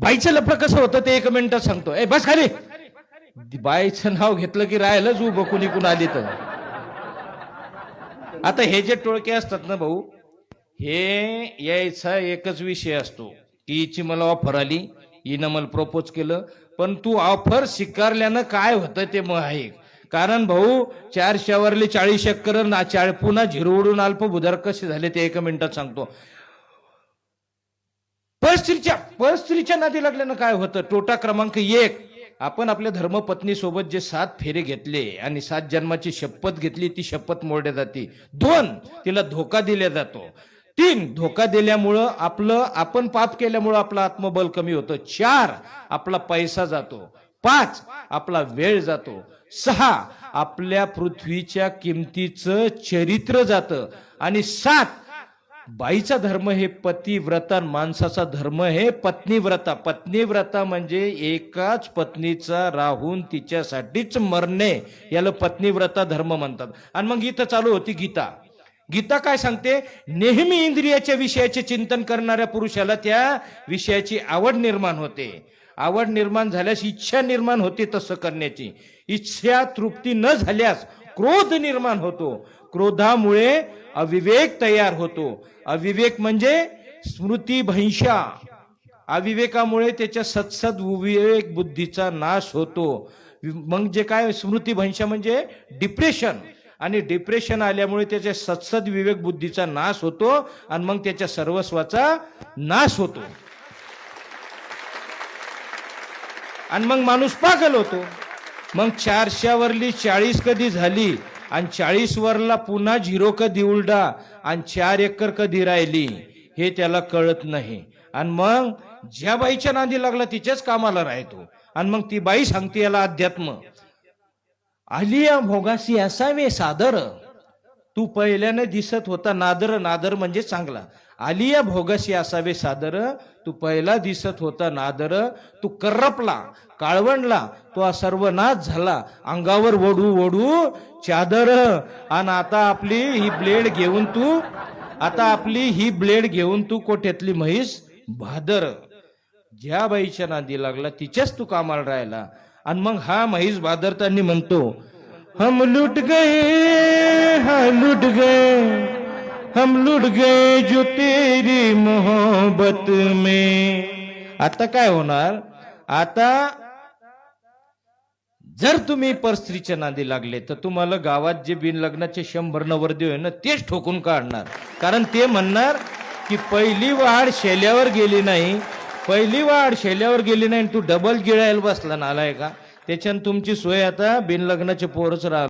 बाईचं लफडं कसं होतं ते 1 मिनिटात सांगतो. ए बस खाली. बाईचं नाव घेतलं की राहिलंच उभं कुणी कुण आली तर. आता हे जे टोळके असतात ना भाऊ, हे यायचा एकच विषय असतो की हिची मला ऑफर आली, हिनं मला प्रपोज केलं, पण तू ऑफर स्वीकारल्यानं काय होतं ते मग आहे. कारण भाऊ 4 शावरले 40 एकर ना पुन्हा झिरोडून अल्पभूधार कसे झाले ते 1 मिनिटात सांगतो. परस्त्रीच्या नादी लागल्यानं काय होतं. तोटा क्रमांक 1, आपण आपल्या धर्मपत्नी सोबत जे 7 फेरे घेतले आणि 7 जन्माची शपथ घेतली ती शपथ मोडल्या जाते. 2, तिला धोका दिला जातो. 3, धोका दिल्यामुळं आपण पाप केल्यामुळं आपलं आत्मबल कमी होतं. 4, आपला पैसा जातो. 5, आपला वेळ जातो. 6, आपल्या पृथ्वीच्या किमतीचं चरित्र जातं. आणि 7, बाईचा धर्म हे पतिव्रता, माणसाचा धर्म हे पत्नीव्रता. पत्नीव्रता म्हणजे एकाच पत्नीचा राहून तिच्यासाठीच मरणे, याला पत्नीव्रता धर्म म्हणतात. आणि मग इथं चालू होती गीता. गीता काय सांगते. नेहमी इंद्रियाच्या विषयाचे चिंतन करणाऱ्या पुरुषाला त्या विषयाची आवड निर्माण होते. आवड निर्माण झाल्यास इच्छा निर्माण होते तसं करण्याची. इच्छा तृप्ती न झाल्यास क्रोध निर्माण होतो. क्रोधामुळे अविवेक तयार होतो. अविवेक म्हणजे स्मृतिभ्रंशा. अविवेकामुळे त्याच्या सत्सद विवेक बुद्धीचा नाश होतो. मग जे काय स्मृतिभ्रंशा म्हणजे डिप्रेशन, आणि डिप्रेशन आल्यामुळे त्याच्या सत्सद विवेक बुद्धीचा नाश होतो आणि मग त्याच्या सर्वस्वाचा नाश होतो आणि मग माणूस पागल होतो. मग 400 वरली 40 कधी झाली आणि 40 वरला पुन्हा 0 कधी उलटा आणि 4 एकर कधी राहिली हे त्याला कळत नाही. आणि मग ज्या बाईच्या नादी लागला तिच्याच कामाला राहतो. आणि मग ती बाई सांगते याला अध्यात्म. आलिया भोगासी असावे सादर, तू पहिल्याने दिसत होता नादर. नादर म्हणजे चांगला. आलिया भोगासी असावे सादर, तू पहिला दिसत होता नादर. तू करपला, काळवंडला, तो सर्वनाश झाला. अंगावर ओढू ओढू चादर. आणि आता आपली ही ब्लेड घेऊन तू कोठ्यातली म्हैस भादर. ज्या बाईच्या नादी लागला तिच्याच तू कामाला राहिला. आणि मग हा म्हैस भादरताना म्हणतो, हम लुट गए जो तेरी मोहब्बत में. आता काय होणार. आता जर तुम्ही परस्त्रीच्या नादी लागले तर तुम्हाला गावात जे बिनलग्नाचे 100 नवरदेव आहे ना तेच ठोकून काढणार. कारण ते म्हणणार की पहिली वाढ शेल्यावर गेली नाही, तू डबल गिळायला बसला नालाय का. त्याच्यानं तुमची सोय आता बिनलग्नाचे पोरच राहणार.